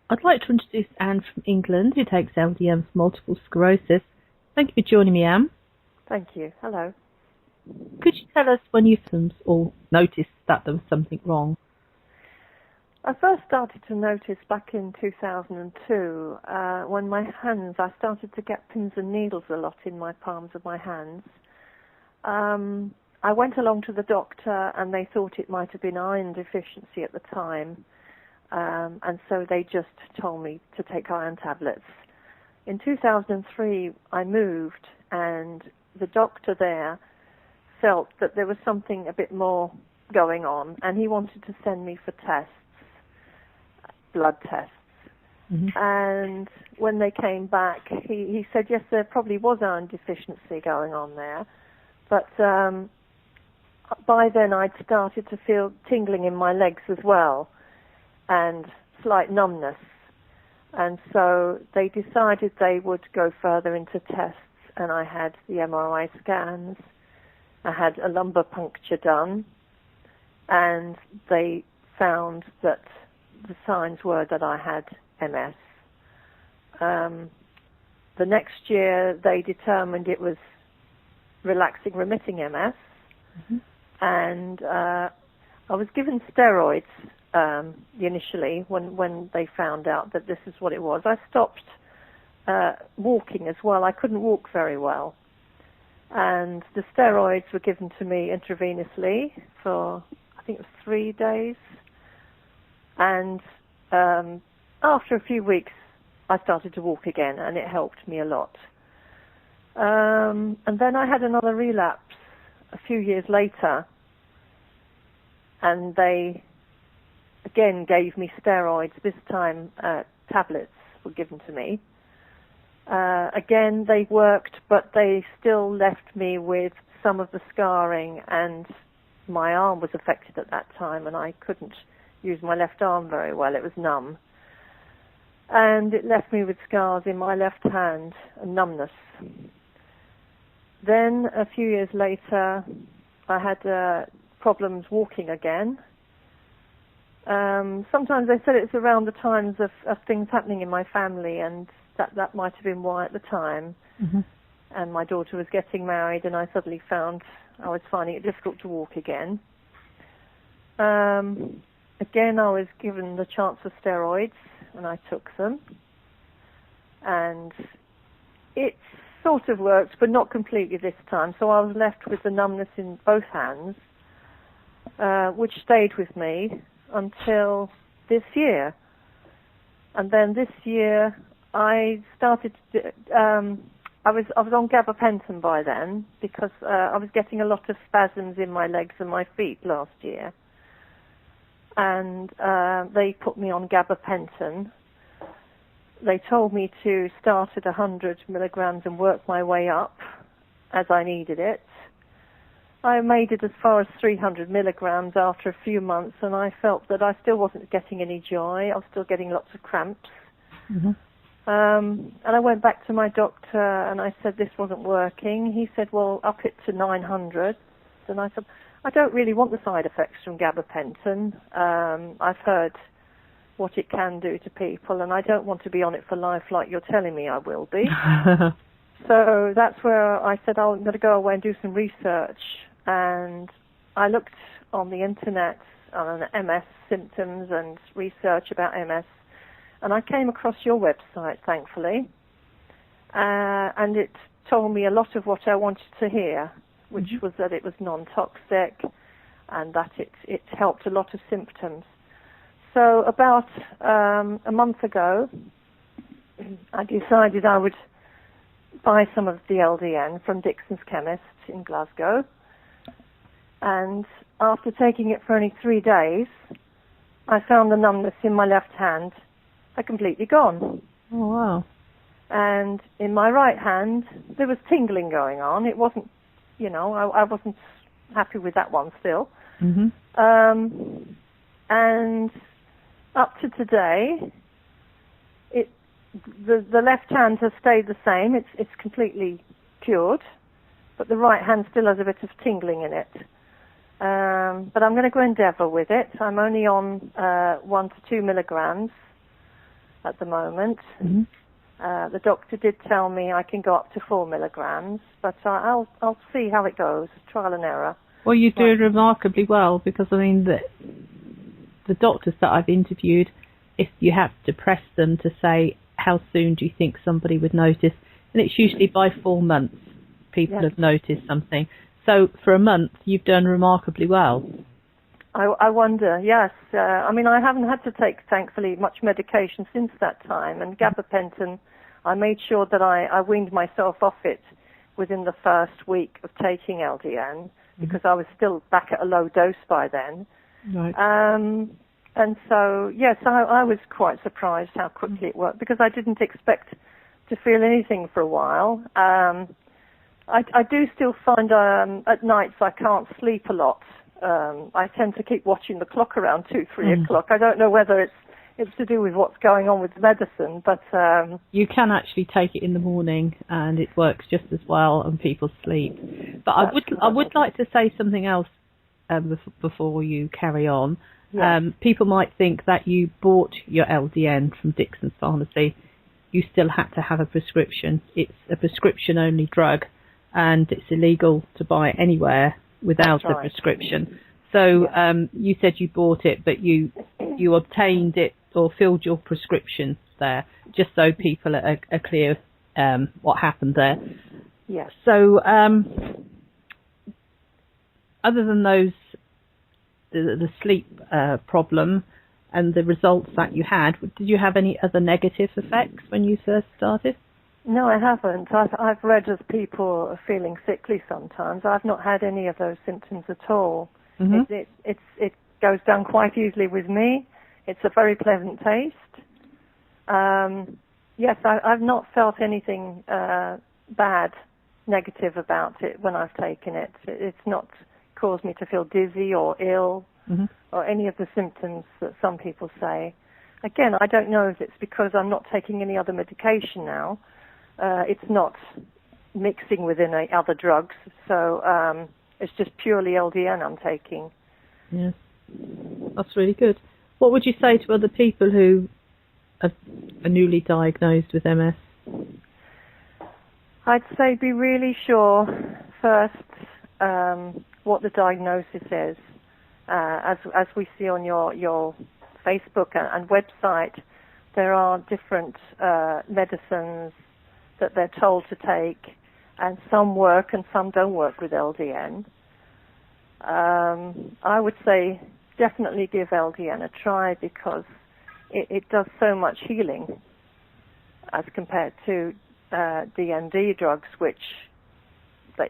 I'd like to introduce Anne from England, who takes LDN for multiple sclerosis. Thank you for joining me, Anne. Thank you. Hello. Could you tell us when you or noticed that there was something wrong? I first started to notice back in 2002 when my hands, I started to get pins and needles a lot in my palms of my hands. I went along to the doctor and they thought it might have been iron deficiency at the time. And so they just told me to take iron tablets. In 2003, I moved, and the doctor there felt that there was something a bit more going on, and he wanted to send me for tests, blood tests. Mm-hmm. And when they came back, he said, yes, there probably was iron deficiency going on there, but by then I'd started to feel tingling in my legs as well, and slight numbness. And so they decided they would go further into tests, and I had the MRI scans, I had a lumbar puncture done, and they found that the signs were that I had MS. The next year they determined it was relaxing remitting MS, Mm-hmm. and I was given steroids initially when they found out that this is what it was. I stopped walking as well. I couldn't walk very well. And the steroids were given to me intravenously for, I think it was 3 days. And after a few weeks, I started to walk again, and it helped me a lot. And then I had another relapse a few years later, and they again gave me steroids. This time tablets were given to me. Again, they worked, but they still left me with some of the scarring, and my arm was affected at that time, and I couldn't use my left arm very well. It was numb. And it left me with scars in my left hand and numbness. Then, a few years later, I had problems walking again. Sometimes they said it's around the times of things happening in my family, and that might have been why at the time. Mm-hmm. And my daughter was getting married, and I suddenly found I was finding it difficult to walk again. Again, I was given the chance of steroids, and I took them. And it sort of worked, but not completely this time. So I was left with the numbness in both hands, which stayed with me until this year. And then this year I started to, I was on gabapentin by then, because I was getting a lot of spasms in my legs and my feet last year. And they put me on gabapentin. They told me to start at 100 milligrams and work my way up as I needed it. I made it as far as 300 milligrams after a few months, and I felt that I still wasn't getting any joy. I was still getting lots of cramps. Mm-hmm. And I went back to my doctor, and I said this wasn't working. He said, well, up it to 900. And I said, I don't really want the side effects from gabapentin. I've heard what it can do to people, and I don't want to be on it for life like you're telling me I will be. So that's where I said, I'm going to go away and do some research. And I looked on the internet on MS symptoms and research about MS, and I came across your website, thankfully, and it told me a lot of what I wanted to hear, which was that it was non-toxic and that it helped a lot of symptoms. So about a month ago, I decided I would buy some of the LDN from Dixon's Chemist in Glasgow. And after taking it for only 3 days, I found the numbness in my left hand had completely gone. Oh, wow. And in my right hand, there was tingling going on. It wasn't, I wasn't happy with that one still. Mm-hmm. And up to today, the left hand has stayed the same. It's completely cured, but the right hand still has a bit of tingling in it. But I'm going to go endeavour with it. I'm only on 1 to 2 milligrams at the moment. Mm-hmm. The doctor did tell me I can go up to 4 milligrams, but I'll see how it goes, trial and error. Well, you're doing remarkably well, because I mean the doctors that I've interviewed, if you have to press them to say how soon do you think somebody would notice, and it's usually by 4 months people have noticed something. So for a month you've done remarkably well. I wonder, yes. I mean, I haven't had to take, thankfully, much medication since that time, and gabapentin, I made sure that I weaned myself off it within the first week of taking LDN, because I was still back at a low dose by then. Right. And so, yes, I was quite surprised how quickly it worked, because I didn't expect to feel anything for a while. I do still find at nights I can't sleep a lot. I tend to keep watching the clock around 2, 3 o'clock. I don't know whether it's to do with what's going on with the medicine, but you can actually take it in the morning and it works just as well, and people sleep. But I would like to say something else before you carry on. Yes. People might think that you bought your LDN from Dixon's Pharmacy. You still had to have a prescription. It's a prescription-only drug, and it's illegal to buy anywhere without a prescription. So you said you bought it, but you obtained it or filled your prescription there, just so people are clear what happened there. Yes. So other than those, the sleep problem and the results that you had, did you have any other negative effects when you first started? No, I haven't. I've read of people are feeling sickly sometimes. I've not had any of those symptoms at all. Mm-hmm. It goes down quite easily with me. It's a very pleasant taste. Yes, I've not felt anything bad, negative about it when I've taken it. It's not caused me to feel dizzy or ill or any of the symptoms that some people say. Again, I don't know if it's because I'm not taking any other medication now. It's not mixing with any other drugs, so it's just purely LDN I'm taking. Yes, that's really good. What would you say to other people who are newly diagnosed with MS? I'd say be really sure first what the diagnosis is. As we see on your Facebook and website, there are different medicines that they're told to take, and some work and some don't work with LDN. I would say definitely give LDN a try, because it does so much healing as compared to DMD drugs, which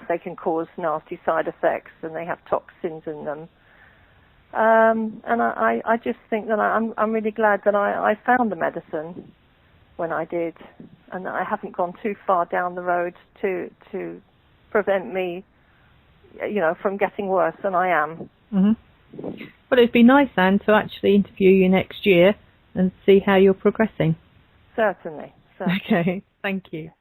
they can cause nasty side effects and they have toxins in them. And I just think that I'm really glad that I found the medicine when I did, and I haven't gone too far down the road to prevent me, from getting worse than I am. Mm-hmm. Well, it'd be nice, Anne, to actually interview you next year and see how you're progressing. Certainly. Okay, thank you.